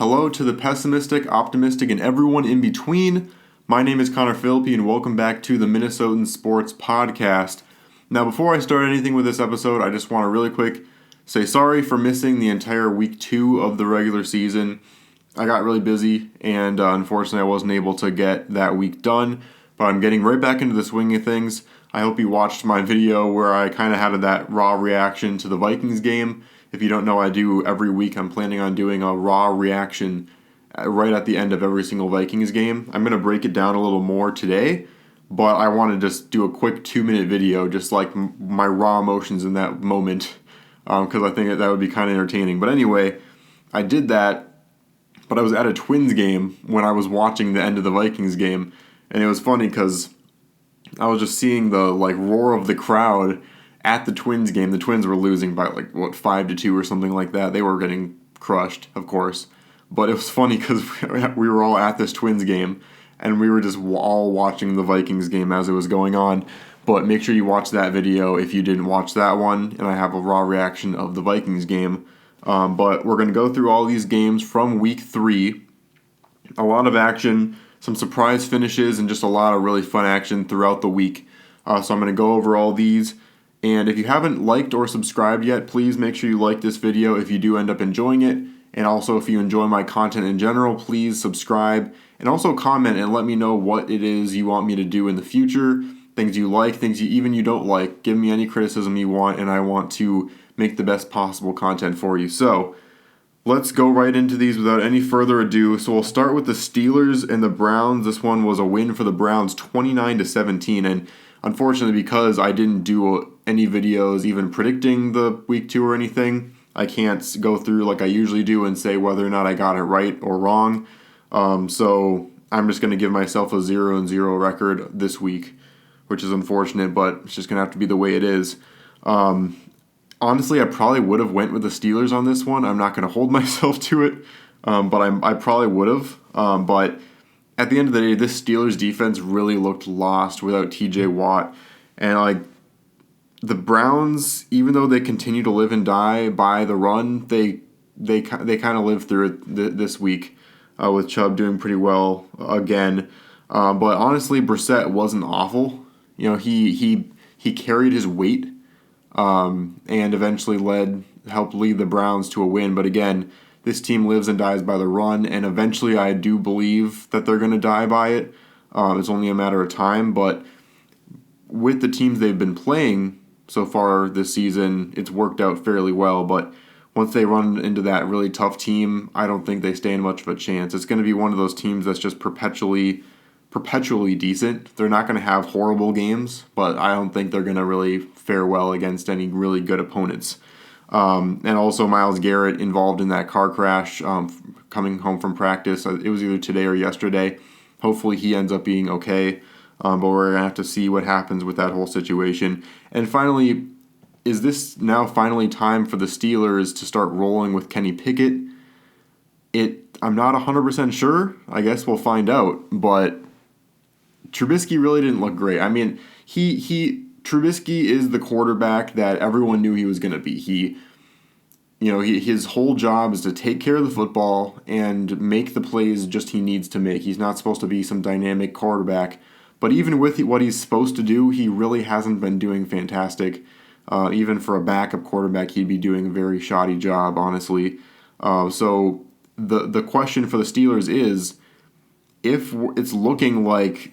Hello to the pessimistic, optimistic, and everyone in between. My name is Connor Philippi, and welcome back to the Minnesotan Sports Podcast. Now, before I start anything with this episode, I just want to really quick say sorry for missing the entire week 2 of the regular season. I got really busy, and unfortunately, I wasn't able to get that week done, but I'm getting right back into the swing of things. I hope you watched my video where I kind of had that raw reaction to the Vikings game. If you don't know, I do every week. I'm planning on doing a raw reaction right at the end of every single Vikings game. I'm going to break it down a little more today, but I want to just do a quick 2-minute video, just like my raw emotions in that moment, because I think that would be kind of entertaining. But anyway, I did that, but I was at a Twins game when I was watching the end of the Vikings game, and it was funny because I was just seeing the roar of the crowd at the Twins game. The Twins were losing by 5-2 or something like that. They were getting crushed, of course. But it was funny because we were all at this Twins game, and we were just all watching the Vikings game as it was going on. But make sure you watch that video if you didn't watch that one, and I have a raw reaction of the Vikings game. But we're going to go through all these games from week 3. A lot of action, some surprise finishes, and just a lot of really fun action throughout the week. So I'm going to go over all these. And if you haven't liked or subscribed yet, please make sure you like this video if you do end up enjoying it. And also, if you enjoy my content in general, please subscribe. And also comment and let me know what it is you want me to do in the future. Things you like, things you don't like. Give me any criticism you want, and I want to make the best possible content for you. So, let's go right into these without any further ado. So we'll start with the Steelers and the Browns. This one was a win for the Browns, 29-17. And unfortunately, because I didn't do any videos even predicting the week 2 or anything, I can't go through like I usually do and say whether or not I got it right or wrong. So I'm just going to give myself a 0-0 record this week, which is unfortunate, but it's just going to have to be the way it is. Honestly, I probably would have went with the Steelers on this one. I'm not going to hold myself to it, but I probably would have. But at the end of the day, this Steelers defense really looked lost without T.J. Watt. And the Browns, even though they continue to live and die by the run, they kind of lived through it this week with Chubb doing pretty well again. But honestly, Brissett wasn't awful. You know, he carried his weight. And eventually helped lead the Browns to a win. But again, this team lives and dies by the run, and eventually I do believe that they're going to die by it. It's only a matter of time, but with the teams they've been playing so far this season, it's worked out fairly well. But once they run into that really tough team, I don't think they stand much of a chance. It's going to be one of those teams that's just perpetually decent. They're not going to have horrible games, but I don't think they're going to really fare well against any really good opponents. And also Myles Garrett involved in that car crash coming home from practice. It was either today or yesterday. Hopefully he ends up being okay, but we're going to have to see what happens with that whole situation. And finally, is this now finally time for the Steelers to start rolling with Kenny Pickett? I'm not 100% sure. I guess we'll find out, but Trubisky really didn't look great. I mean, Trubisky is the quarterback that everyone knew he was going to be. His whole job is to take care of the football and make the plays just he needs to make. He's not supposed to be some dynamic quarterback, but even with what he's supposed to do, he really hasn't been doing fantastic. Even for a backup quarterback, he'd be doing a very shoddy job, honestly. So the question for the Steelers is, if it's looking like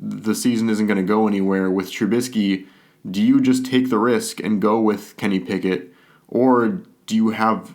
the season isn't going to go anywhere with Trubisky, do you just take the risk and go with Kenny Pickett, or do you have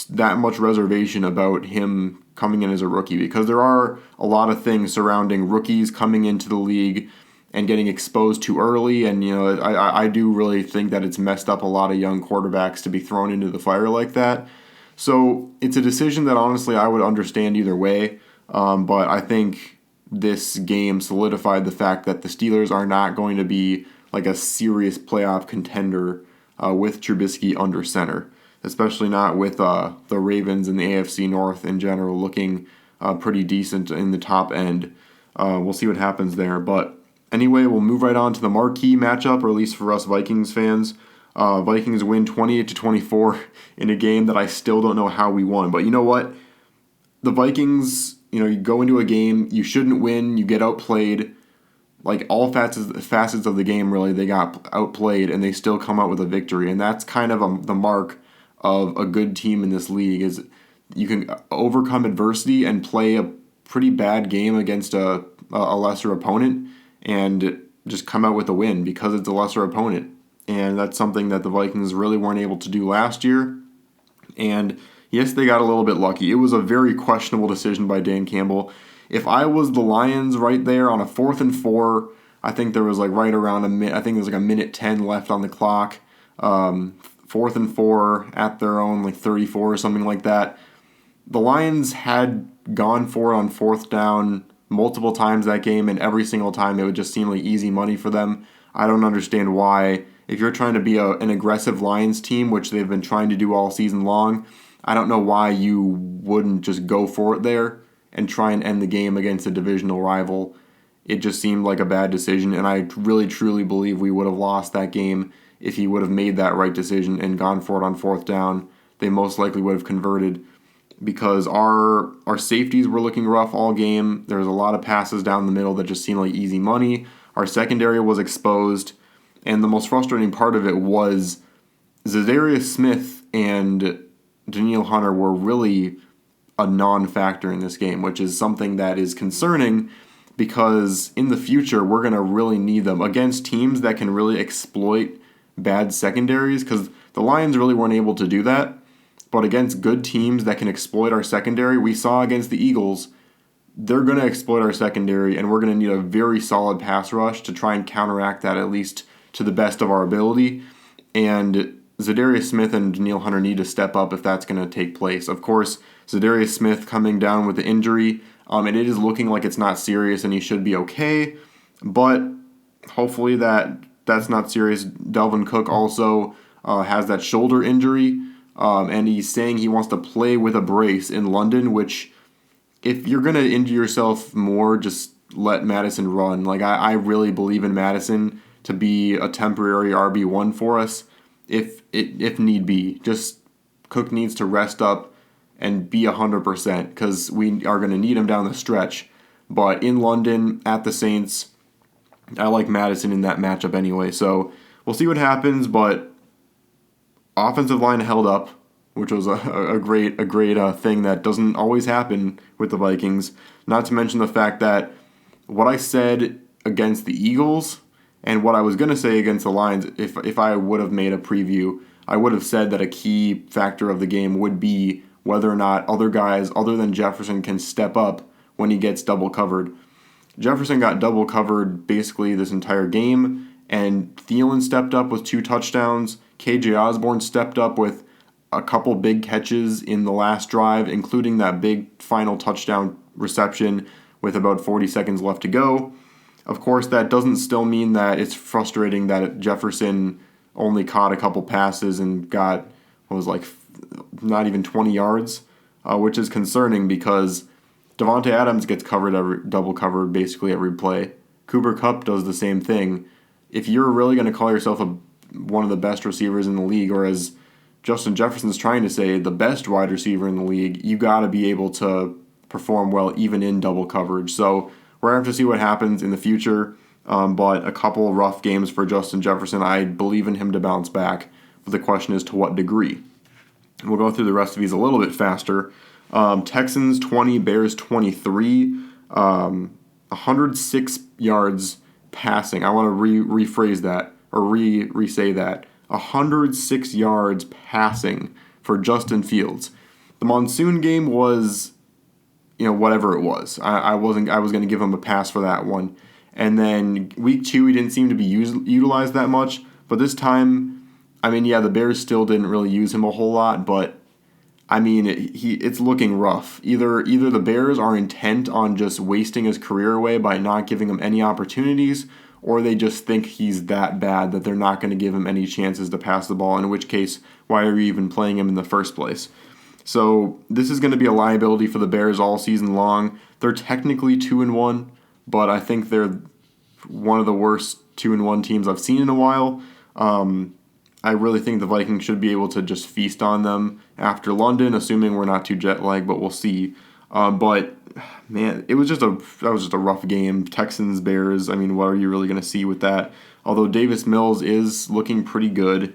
that much reservation about him coming in as a rookie? Because there are a lot of things surrounding rookies coming into the league and getting exposed too early, and I do really think that it's messed up a lot of young quarterbacks to be thrown into the fire like that. So it's a decision that honestly I would understand either way, but I think this game solidified the fact that the Steelers are not going to be like a serious playoff contender with Trubisky under center, especially not with the Ravens and the AFC North in general looking pretty decent in the top end. We'll see what happens there. But anyway, we'll move right on to the marquee matchup, or at least for us Vikings fans. Vikings win 28-24 in a game that I still don't know how we won. But you know what? the Vikings, you go into a game, you shouldn't win, you get outplayed. Like all facets of the game, really, they got outplayed and they still come out with a victory. And that's kind of the mark of a good team in this league, is you can overcome adversity and play a pretty bad game against a lesser opponent and just come out with a win because it's a lesser opponent. And that's something that the Vikings really weren't able to do last year. And yes, they got a little bit lucky. It was a very questionable decision by Dan Campbell. If I was the Lions right there on a 4th and 4, I think there was like right around I think there was like a minute 10 left on the clock. 4th and 4 at their own like 34 or something like that. The Lions had gone for it on 4th down multiple times that game, and every single time it would just seem like easy money for them. I don't understand why. If you're trying to be an aggressive Lions team, which they've been trying to do all season long, I don't know why you wouldn't just go for it there and try and end the game against a divisional rival. It just seemed like a bad decision, and I really, truly believe we would have lost that game if he would have made that right decision and gone for it on 4th down. They most likely would have converted, because our safeties were looking rough all game. There was a lot of passes down the middle that just seemed like easy money. Our secondary was exposed, and the most frustrating part of it was Zadarius Smith and Danielle Hunter were really a non-factor in this game, which is something that is concerning, because in the future we're going to really need them against teams that can really exploit bad secondaries, because the Lions really weren't able to do that. But against good teams that can exploit our secondary, we saw against the Eagles, they're going to exploit our secondary, and we're going to need a very solid pass rush to try and counteract that, at least to the best of our ability. And Zadarius Smith and Danielle Hunter need to step up if that's going to take place. Of course, Zadarius Smith coming down with the injury, and it is looking like it's not serious and he should be okay, but hopefully that's not serious. Dalvin Cook also has that shoulder injury, and he's saying he wants to play with a brace in London, which, if you're going to injure yourself more, just let Madison run. Like, I really believe in Madison to be a temporary RB1 for us if need be. Just Cook needs to rest up and be 100%, because we are going to need him down the stretch. But in London, at the Saints, I like Madison in that matchup anyway. So we'll see what happens, but offensive line held up, which was a great thing that doesn't always happen with the Vikings. Not to mention the fact that what I said against the Eagles and what I was going to say against the Lions, if I would have made a preview, I would have said that a key factor of the game would be whether or not other guys other than Jefferson can step up when he gets double covered. Jefferson got double covered basically this entire game, and Thielen stepped up with 2 touchdowns. KJ Osborne stepped up with a couple big catches in the last drive, including that big final touchdown reception with about 40 seconds left to go. Of course, that doesn't still mean that it's frustrating that Jefferson only caught a couple passes and got, not even 20 yards, which is concerning because Devontae Adams gets double covered basically every play. Cooper Kupp does the same thing. If you're really going to call yourself one of the best receivers in the league, or as Justin Jefferson's trying to say, the best wide receiver in the league, you got to be able to perform well even in double coverage. So we're going to have to see what happens in the future, but a couple rough games for Justin Jefferson. I believe in him to bounce back, but the question is to what degree. We'll go through the rest of these a little bit faster. Texans 20, Bears 23, 106 yards passing. I want to rephrase that, or re-say that. 106 yards passing for Justin Fields. The monsoon game was, whatever it was. I was going to give him a pass for that one. And then week 2, he didn't seem to be utilized that much. But this time, the Bears still didn't really use him a whole lot, but it's looking rough. Either the Bears are intent on just wasting his career away by not giving him any opportunities, or they just think he's that bad that they're not going to give him any chances to pass the ball, in which case, why are you even playing him in the first place? So this is going to be a liability for the Bears all season long. They're technically 2-1, but I think they're one of the worst 2-1 teams I've seen in a while. I really think the Vikings should be able to just feast on them after London, assuming we're not too jet lagged, but we'll see. But man, that was just a rough game. Texans Bears. I mean, what are you really going to see with that? Although Davis Mills is looking pretty good.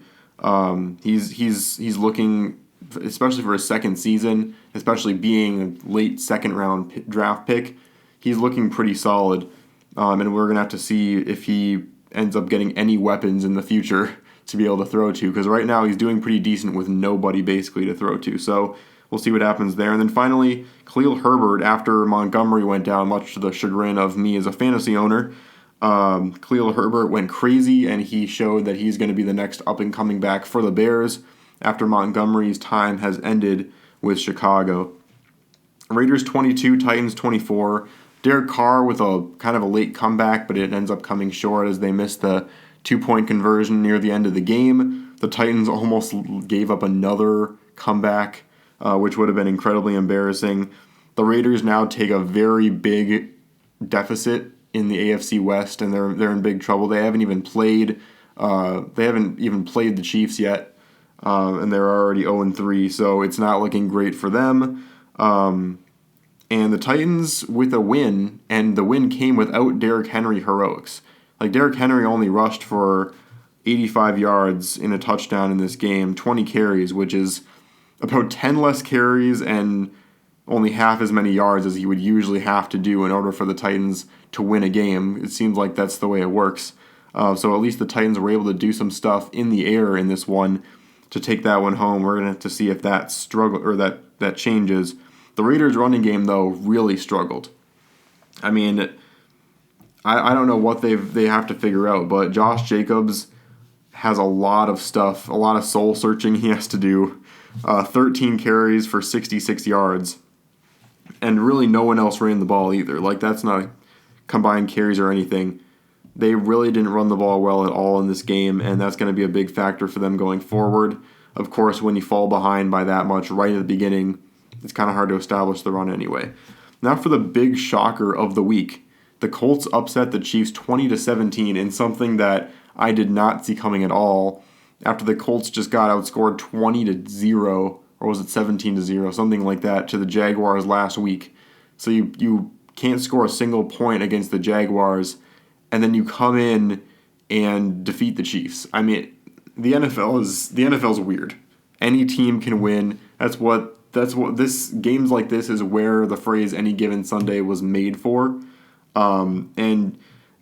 He's looking, especially for his second season, especially being a late second round draft pick. He's looking pretty solid, and we're gonna have to see if he ends up getting any weapons in the future to be able to throw to. Because right now he's doing pretty decent with nobody basically to throw to. So we'll see what happens there. And then finally, Khalil Herbert, after Montgomery went down, much to the chagrin of me as a fantasy owner. Khalil Herbert went crazy, and he showed that he's going to be the next up-and-coming back for the Bears after Montgomery's time has ended with Chicago. Raiders 22, Titans 24. Derek Carr with a kind of a late comeback, but it ends up coming short as they missed the 2-point conversion near the end of the game. The Titans almost gave up another comeback, which would have been incredibly embarrassing. The Raiders now take a very big deficit in the AFC West, and they're in big trouble. They haven't even played the Chiefs yet, and they're already 0-3. So it's not looking great for them. And the Titans with a win, and the win came without Derrick Henry heroics. Like, Derrick Henry only rushed for 85 yards in a touchdown in this game, 20 carries, which is about 10 less carries and only half as many yards as he would usually have to do in order for the Titans to win a game. It seems like that's the way it works. So at least the Titans were able to do some stuff in the air in this one to take that one home. We're going to have to see if that struggle or that changes. The Raiders' running game, though, really struggled. I mean, I don't know what they have to figure out, but Josh Jacobs has a lot of stuff, a lot of soul searching he has to do. 13 carries for 66 yards. And really no one else ran the ball either. Like, that's not combined carries or anything. They really didn't run the ball well at all in this game, and that's going to be a big factor for them going forward. Of course, when you fall behind by that much right at the beginning, it's kind of hard to establish the run anyway. Now for the big shocker of the week. The Colts upset the Chiefs 20-17 in something that I did not see coming at all, after the Colts just got outscored 20-0, or was it 17-0, something like that, to the Jaguars last week. So you can't score a single point against the Jaguars, and then you come in and defeat the Chiefs. I mean, the NFL's weird. Any team can win. That's what games like this is where the phrase "any given Sunday" was made for. And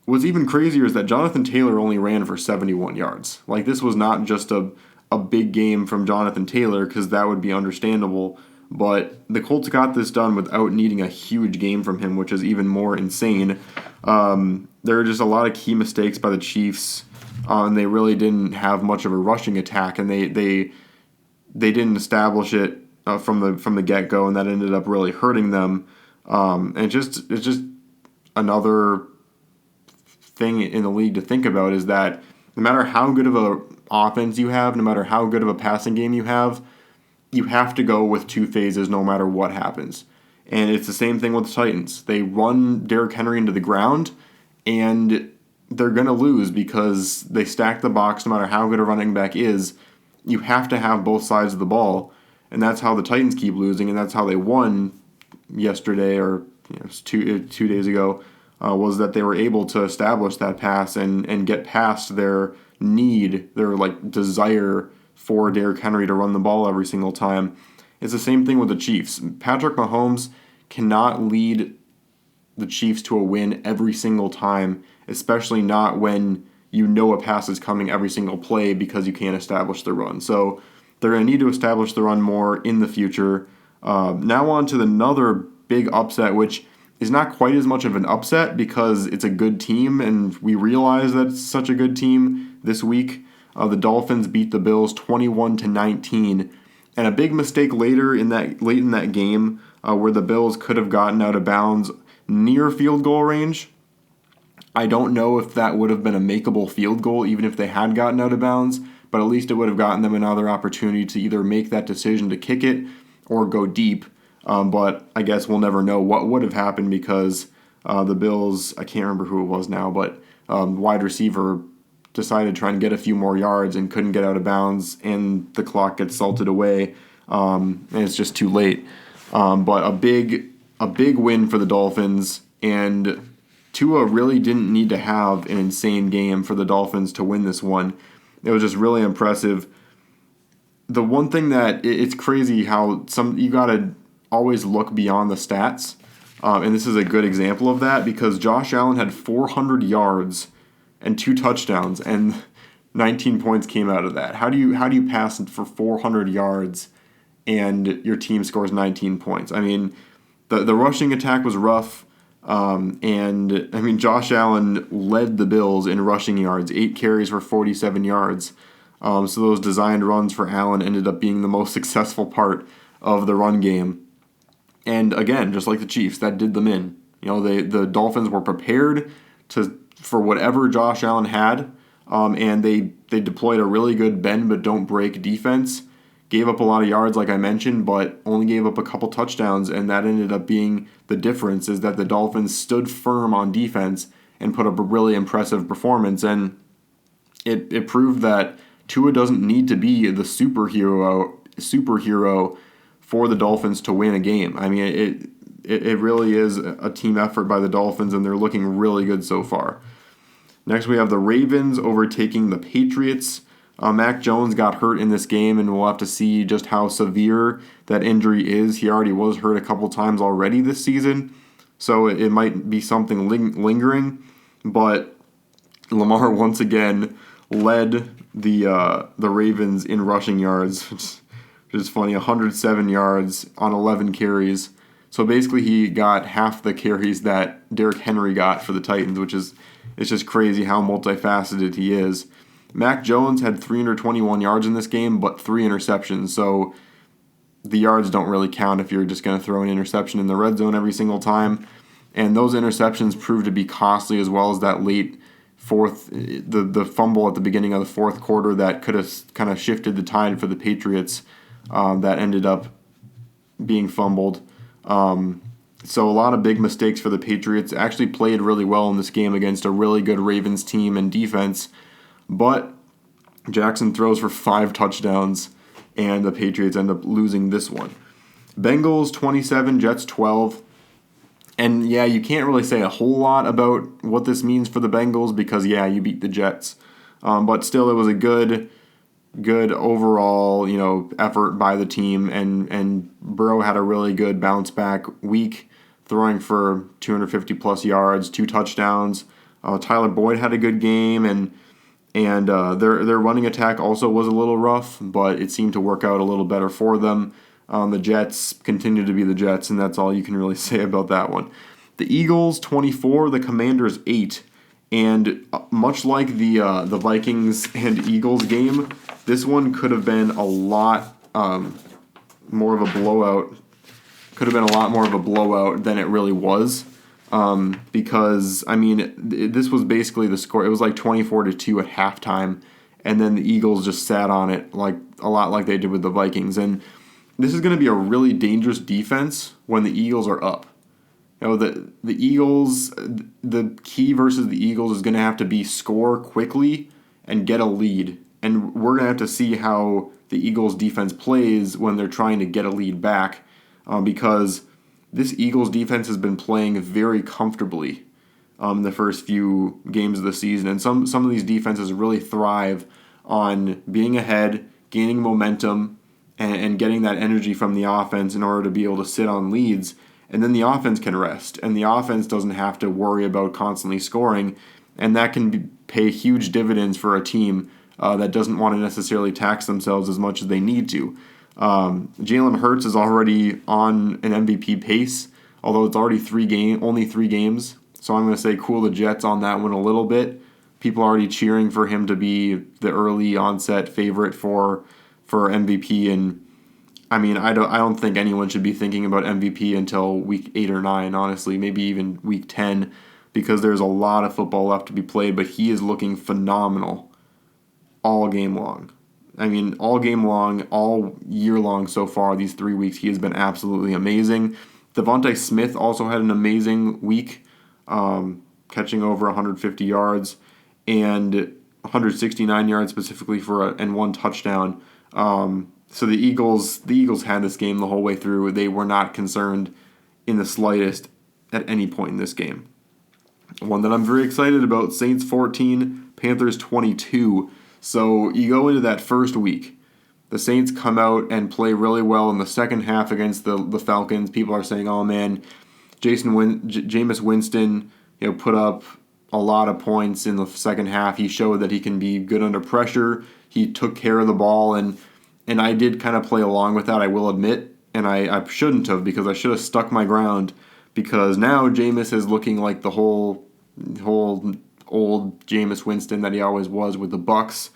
what's even crazier is that Jonathan Taylor only ran for 71 yards. Like, this was not just a big game from Jonathan Taylor, because that would be understandable. But the Colts got this done without needing a huge game from him, which is even more insane. There are just a lot of key mistakes by the Chiefs, and they really didn't have much of a rushing attack, and they didn't establish it from the get-go, and that ended up really hurting them. And it's just another thing in the league to think about, is that no matter how good of a offense you have, no matter how good of a passing game you have to go with two phases no matter what happens. And it's the same thing with the Titans. They run Derrick Henry into the ground, and they're going to lose because they stack the box no matter how good a running back is. You have to have both sides of the ball, and that's how the Titans keep losing, and that's how they won yesterday, or two days ago, was that they were able to establish that pass and get past their desire for Derrick Henry to run the ball every single time. It's the same thing with the Chiefs. Patrick Mahomes cannot lead the Chiefs to a win every single time, especially not when you know a pass is coming every single play, because you can't establish the run. So they're going to need to establish the run more in the future. Now on to another big upset, which is not quite as much of an upset because it's a good team, and we realize that it's such a good team this week. The Dolphins beat the Bills 21-19, and a big mistake late in that game, where the Bills could have gotten out of bounds near field goal range. I don't know if that would have been a makeable field goal, even if they had gotten out of bounds, but at least it would have gotten them another opportunity to either make that decision to kick it or go deep. But I guess we'll never know what would have happened, because the Bills, I can't remember who it was now, but wide receiver decided to try and get a few more yards and couldn't get out of bounds, and the clock gets salted away, and it's just too late. But a big a big win for the Dolphins, and Tua really didn't need to have an insane game for the Dolphins to win this one. It was just really impressive. The one thing that it's crazy how you got to always look beyond the stats, and this is a good example of that because Josh Allen had 400 yards and 2 touchdowns, and 19 points came out of that. How do you pass for 400 yards and your team scores 19 points? I mean, the rushing attack was rough, and I mean Josh Allen led the Bills in rushing yards, 8 carries for 47 yards. So those designed runs for Allen ended up being the most successful part of the run game. And again, just like the Chiefs, that did them in. The Dolphins were prepared for whatever Josh Allen had, and they deployed a really good bend but don't break defense. Gave up a lot of yards, like I mentioned, but only gave up a couple touchdowns, and that ended up being the difference, is that the Dolphins stood firm on defense and put up a really impressive performance. And it proved that Tua doesn't need to be the superhero for the Dolphins to win a game. I mean, it really is a team effort by the Dolphins, and they're looking really good so far. Next, we have the Ravens overtaking the Patriots. Mac Jones got hurt in this game, and we'll have to see just how severe that injury is. He already was hurt a couple times already this season, so it might be something lingering. But Lamar once again led the Ravens in rushing yards, which is funny, 107 yards on 11 carries. So basically he got half the carries that Derrick Henry got for the Titans, it's just crazy how multifaceted he is. Mac Jones had 321 yards in this game, but 3 interceptions. So the yards don't really count if you're just going to throw an interception in the red zone every single time. And those interceptions proved to be costly, as well as that late the fumble at the beginning of the fourth quarter that could have kind of shifted the tide for the Patriots, that ended up being fumbled. So a lot of big mistakes for the Patriots. Actually played really well in this game against a really good Ravens team and defense. But Jackson throws for 5 touchdowns, and the Patriots end up losing this one. Bengals 27, Jets 12. And yeah, you can't really say a whole lot about what this means for the Bengals because, yeah, you beat the Jets. But still, it was a good overall, effort by the team. And Burrow had a really good bounce back week, throwing for 250 plus yards, 2 touchdowns. Tyler Boyd had a good game, and their running attack also was a little rough, but it seemed to work out a little better for them. The Jets continue to be the Jets, and that's all you can really say about that one. The Eagles 24, the Commanders 8, and much like the Vikings and Eagles game, this one could have been a lot more of a blowout. Could have been a lot more of a blowout than it really was. Because, I mean, this was basically the score. It was like 24-2 at halftime, and then the Eagles just sat on it like a lot like they did with the Vikings. And this is going to be a really dangerous defense when the Eagles are up. The Eagles, the key versus the Eagles is going to have to be score quickly and get a lead. And we're going to have to see how the Eagles defense plays when they're trying to get a lead back, because this Eagles defense has been playing very comfortably in the first few games of the season. And some of these defenses really thrive on being ahead, gaining momentum, and getting that energy from the offense in order to be able to sit on leads. And then the offense can rest, and the offense doesn't have to worry about constantly scoring. And that can pay huge dividends for a team that doesn't want to necessarily tax themselves as much as they need to. Jalen Hurts is already on an MVP pace, although it's already only 3 games. So I'm going to say cool the Jets on that one a little bit. People are already cheering for him to be the early onset favorite for MVP, and I mean I don't think anyone should be thinking about MVP until week 8 or 9. Honestly, maybe even week 10, because there's a lot of football left to be played. But he is looking phenomenal all game long. I mean, all game long, all year long so far, these 3 weeks, he has been absolutely amazing. Devontae Smith also had an amazing week, catching over 150 yards and 169 yards specifically and 1 touchdown. So the Eagles had this game the whole way through. They were not concerned in the slightest at any point in this game. One that I'm very excited about, Saints 14, Panthers 22. So you go into that first week. The Saints come out and play really well in the second half against the Falcons. People are saying, oh man, Jameis Winston, put up a lot of points in the second half. He showed that he can be good under pressure. He took care of the ball, and I did kind of play along with that, I will admit. And I shouldn't have, because I should have stuck my ground, because now Jameis is looking like the whole old Jameis Winston that he always was with the Bucs.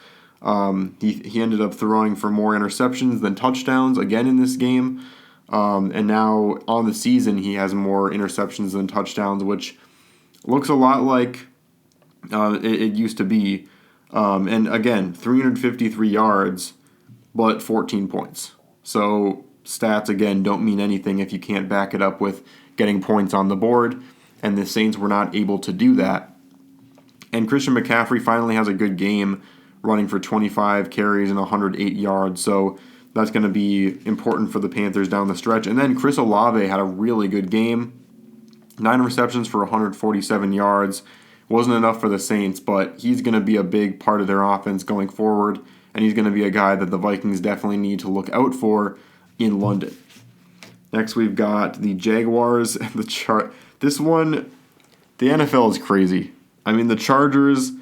He ended up throwing for more interceptions than touchdowns again in this game. And now on the season, he has more interceptions than touchdowns, which looks a lot like it used to be. And again, 353 yards, but 14 points. So stats, again, don't mean anything if you can't back it up with getting points on the board. And the Saints were not able to do that. And Christian McCaffrey finally has a good game, running for 25 carries and 108 yards. So that's going to be important for the Panthers down the stretch. And then Chris Olave had a really good game. 9 receptions for 147 yards. Wasn't enough for the Saints, but he's going to be a big part of their offense going forward. And he's going to be a guy that the Vikings definitely need to look out for in London. Next, we've got the Jaguars and the This one, the NFL is crazy. I mean, the Chargers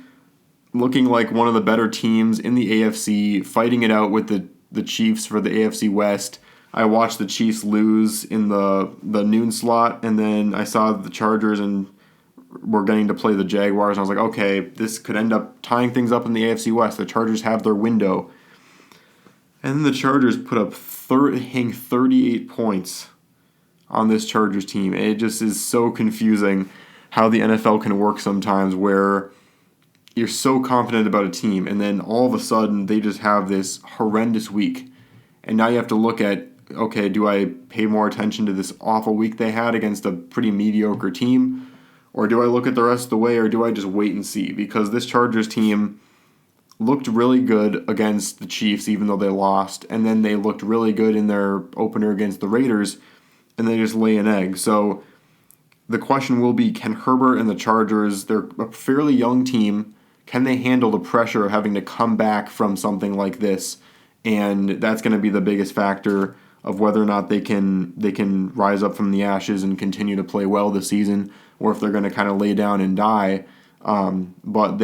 looking like one of the better teams in the AFC, fighting it out with the Chiefs for the AFC West. I watched the Chiefs lose in the noon slot, and then I saw the Chargers and were getting to play the Jaguars, and I was like, okay, this could end up tying things up in the AFC West. The Chargers have their window. And then the Chargers put up 38 points on this Chargers team. It just is so confusing how the NFL can work sometimes, where you're so confident about a team, and then all of a sudden they just have this horrendous week. And now you have to look at, okay, do I pay more attention to this awful week they had against a pretty mediocre team? Or do I look at the rest of the way, or do I just wait and see? Because this Chargers team looked really good against the Chiefs, even though they lost. And then they looked really good in their opener against the Raiders, and they just lay an egg. So the question will be, can Herbert and the Chargers, they're a fairly young team, can they handle the pressure of having to come back from something like this? And that's going to be the biggest factor of whether or not they can rise up from the ashes and continue to play well this season, or if they're going to kind of lay down and die. But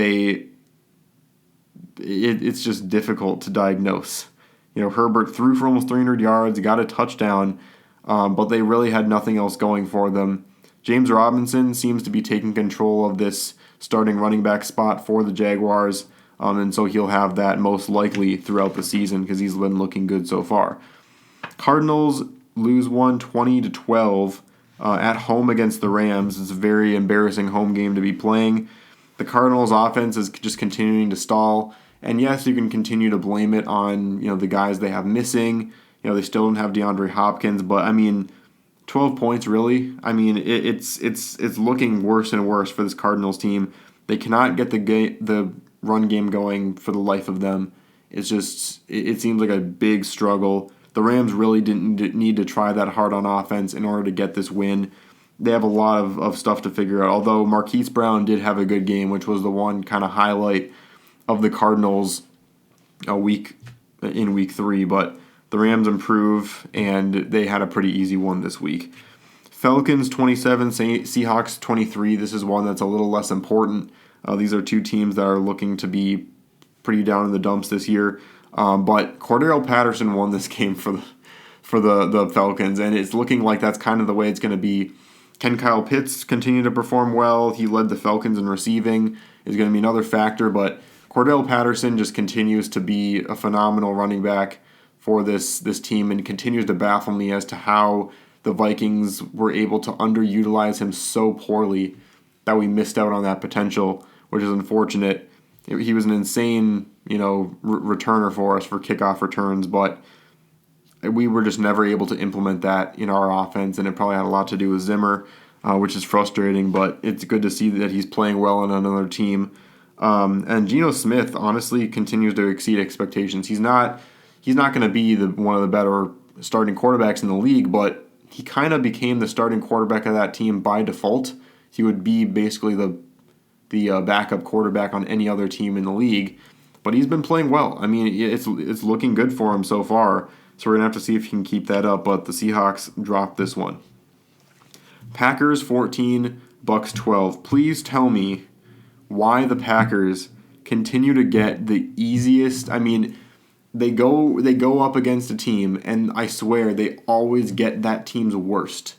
it's just difficult to diagnose. Herbert threw for almost 300 yards, got a touchdown, but they really had nothing else going for them. James Robinson seems to be taking control of this starting running back spot for the Jaguars, and so he'll have that most likely throughout the season because he's been looking good so far. Cardinals lose 20-12 at home against the Rams. It's a very embarrassing home game to be playing. The Cardinals' offense is just continuing to stall, and yes, you can continue to blame it on the guys they have missing. They still don't have DeAndre Hopkins, but I mean, 12 points, really? I mean, it's looking worse and worse for this Cardinals team. They cannot get the run game going for the life of them. It's just, it seems like a big struggle. The Rams really didn't need to try that hard on offense in order to get this win. They have a lot of stuff to figure out, although Marquise Brown did have a good game, which was the one kind of highlight of the Cardinals in week 3, but the Rams improve, and they had a pretty easy one this week. Falcons 27, Seahawks 23. This is one that's a little less important. These are two teams that are looking to be pretty down in the dumps this year. But Cordero Patterson won this game for the Falcons, and it's looking like that's kind of the way it's going to be. Can Kyle Pitts continue to perform well? He led the Falcons in receiving. Is going to be another factor, but Cordero Patterson just continues to be a phenomenal running back for this team and continues to baffle me as to how the Vikings were able to underutilize him so poorly that we missed out on that potential, which is unfortunate. He was an insane, returner for us for kickoff returns, but we were just never able to implement that in our offense, and it probably had a lot to do with Zimmer, which is frustrating, but it's good to see that he's playing well on another team. And Geno Smith, honestly, continues to exceed expectations. He's not going to be one of the better starting quarterbacks in the league, but he kind of became the starting quarterback of that team by default. He would be basically the backup quarterback on any other team in the league. But he's been playing well. I mean, it's looking good for him so far. So we're going to have to see if he can keep that up. But the Seahawks dropped this one. Packers 14, Bucks 12. Please tell me why the Packers continue to get the easiest. I mean, they go up against a team, and I swear they always get that team's worst.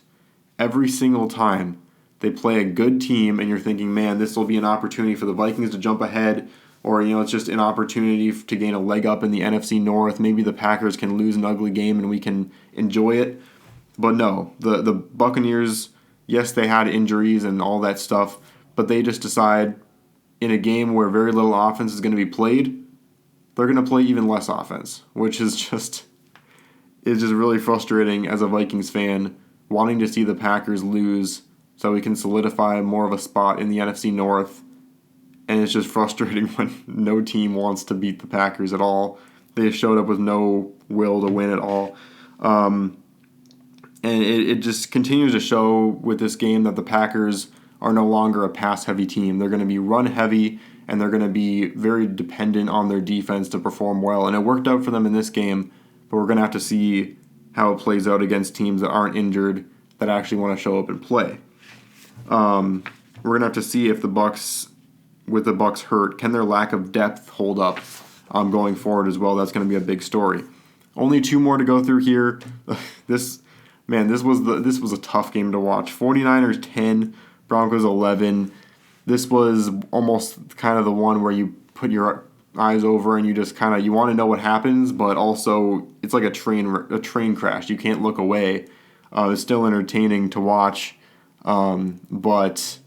Every single time they play a good team, and you're thinking, man, this will be an opportunity for the Vikings to jump ahead, or it's just an opportunity to gain a leg up in the NFC North. Maybe the Packers can lose an ugly game and we can enjoy it. But no, the Buccaneers, yes, they had injuries and all that stuff, but they just decide in a game where very little offense is going to be played, they're going to play even less offense, which is just really frustrating as a Vikings fan, wanting to see the Packers lose so we can solidify more of a spot in the NFC North. And it's just frustrating when no team wants to beat the Packers at all. They showed up with no will to win at all. And it just continues to show with this game that the Packers are no longer a pass-heavy team. They're going to be run-heavy, and they're going to be very dependent on their defense to perform well. And it worked out for them in this game, but we're going to have to see how it plays out against teams that aren't injured, that actually want to show up and play. We're going to have to see if the Bucks hurt, can their lack of depth hold up going forward as well? That's going to be a big story. Only two more to go through here. This was a tough game to watch. 49ers 10, Broncos 11. This was almost kind of the one where you put your eyes over and you just you want to know what happens, but also it's like a train crash. You can't look away. It's still entertaining to watch, but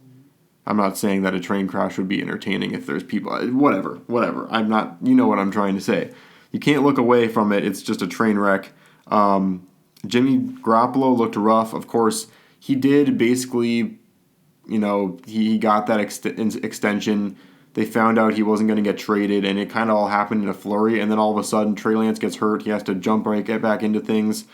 I'm not saying that a train crash would be entertaining if there's people. Whatever. I'm not. You know what I'm trying to say. You can't look away from it. It's just a train wreck. Jimmy Garoppolo looked rough. Of course, he did basically. He got that extension. They found out he wasn't going to get traded, and it kind of all happened in a flurry. And then all of a sudden, Trey Lance gets hurt. He has to jump right, get back into things.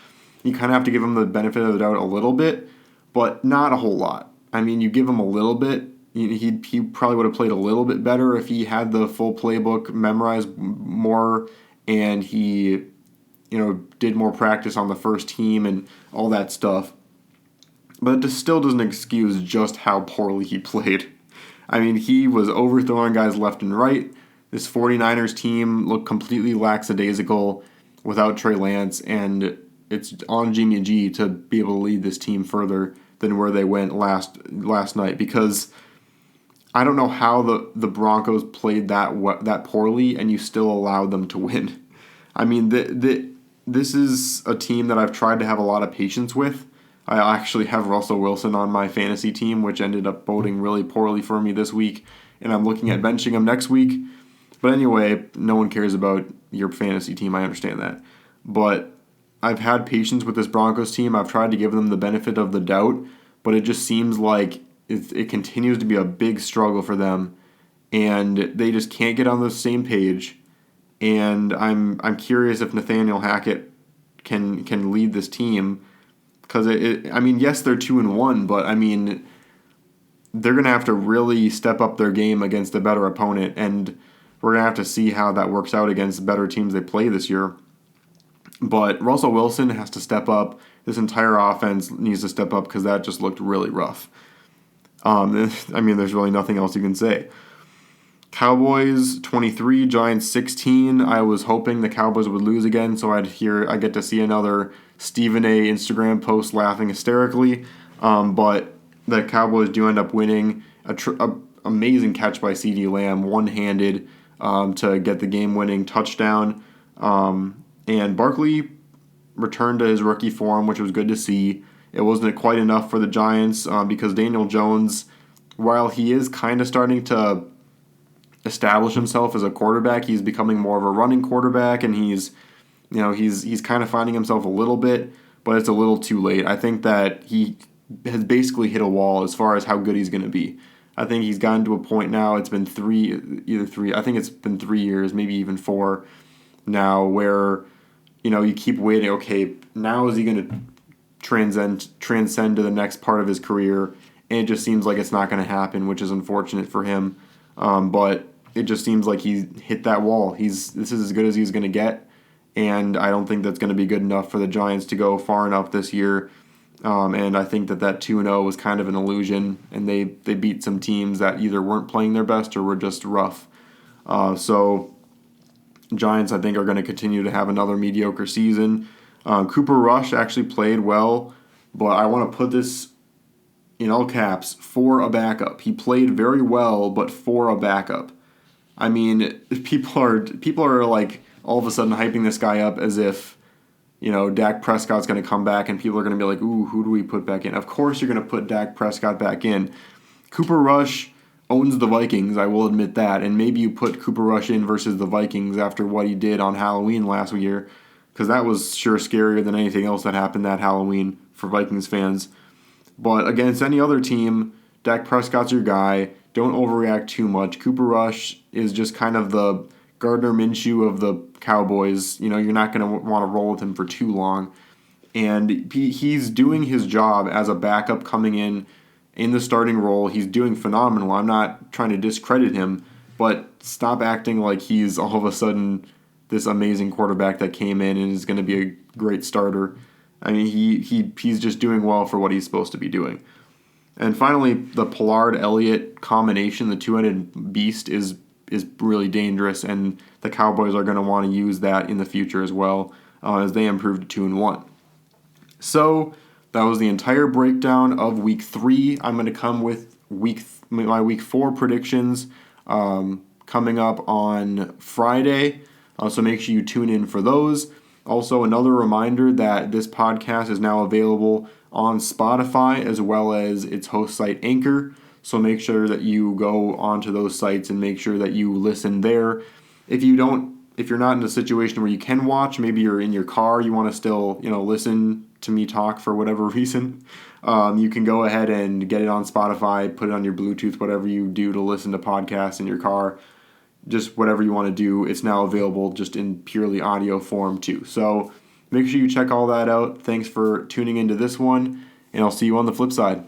You kind of have to give him the benefit of the doubt a little bit, but not a whole lot. I mean, you give him a little bit. He probably would have played a little bit better if he had the full playbook memorized more, and he, did more practice on the first team and all that stuff. But it still doesn't excuse just how poorly he played. I mean, he was overthrowing guys left and right. This 49ers team looked completely lackadaisical without Trey Lance, and it's on Jimmy G to be able to lead this team further than where they went last night, because I don't know how the Broncos played that poorly and you still allowed them to win. I mean, this is a team that I've tried to have a lot of patience with. I actually have Russell Wilson on my fantasy team, which ended up boding really poorly for me this week, and I'm looking at benching him next week. But anyway, no one cares about your fantasy team, I understand that. But I've had patience with this Broncos team. I've tried to give them the benefit of the doubt, but it just seems like it continues to be a big struggle for them, and they just can't get on the same page. And I'm curious if Nathaniel Hackett can lead this team, because yes, they're 2-1, but I mean, they're gonna have to really step up their game against a better opponent, and we're gonna have to see how that works out against better teams they play this year. But Russell Wilson has to step up. This entire offense needs to step up, because that just looked really rough. There's really nothing else you can say. Cowboys 23, Giants 16. I was hoping the Cowboys would lose again, so I get to see another Stephen A. Instagram post laughing hysterically. But the Cowboys do end up winning. Amazing catch by CeeDee Lamb, one-handed, to get the game-winning touchdown. And Barkley returned to his rookie form, which was good to see. It wasn't quite enough for the Giants, because Daniel Jones, while he is kind of starting to establish himself as a quarterback, he's becoming more of a running quarterback, and he's kind of finding himself a little bit, but it's a little too late. I think that he has basically hit a wall as far as how good he's going to be. I think he's gotten to a point now, it's been 3 years, maybe even 4 now, where you keep waiting. Okay, now is he going to transcend to the next part of his career. And it just seems like it's not going to happen, which is unfortunate for him. But it just seems like he hit that wall. This is as good as he's going to get, and I don't think that's going to be good enough for the Giants to go far enough this year. And I think that 2-0 was kind of an illusion, and they beat some teams that either weren't playing their best or were just rough. So Giants, I think, are going to continue to have another mediocre season. Cooper Rush actually played well, but I want to put this in all caps, for a backup. He played very well, but for a backup. I mean, people are like all of a sudden hyping this guy up as if, Dak Prescott's going to come back and people are going to be like, ooh, who do we put back in? Of course you're going to put Dak Prescott back in. Cooper Rush owns the Vikings, I will admit that, and maybe you put Cooper Rush in versus the Vikings after what he did on Halloween last year, because that was sure scarier than anything else that happened that Halloween for Vikings fans. But against any other team, Dak Prescott's your guy. Don't overreact too much. Cooper Rush is just kind of the Gardner Minshew of the Cowboys. You're not going to want to roll with him for too long. And he's doing his job as a backup coming in the starting role. He's doing phenomenal. I'm not trying to discredit him, but stop acting like he's all of a sudden this amazing quarterback that came in and is going to be a great starter. I mean, he's just doing well for what he's supposed to be doing. And finally, the Pollard-Elliott combination, the two-headed beast, is really dangerous, and the Cowboys are going to want to use that in the future as well as they improve to 2-1. So that was the entire breakdown of Week 3. I'm going to come with my Week 4 predictions coming up on Friday, so make sure you tune in for those. Also, another reminder that this podcast is now available on Spotify as well as its host site Anchor. So make sure that you go onto those sites and make sure that you listen there. If you're not in a situation where you can watch, maybe you're in your car, you want to still, listen to me talk for whatever reason, you can go ahead and get it on Spotify, put it on your Bluetooth, whatever you do to listen to podcasts in your car. Just whatever you want to do, it's now available just in purely audio form too. So make sure you check all that out. Thanks for tuning into this one, and I'll see you on the flip side.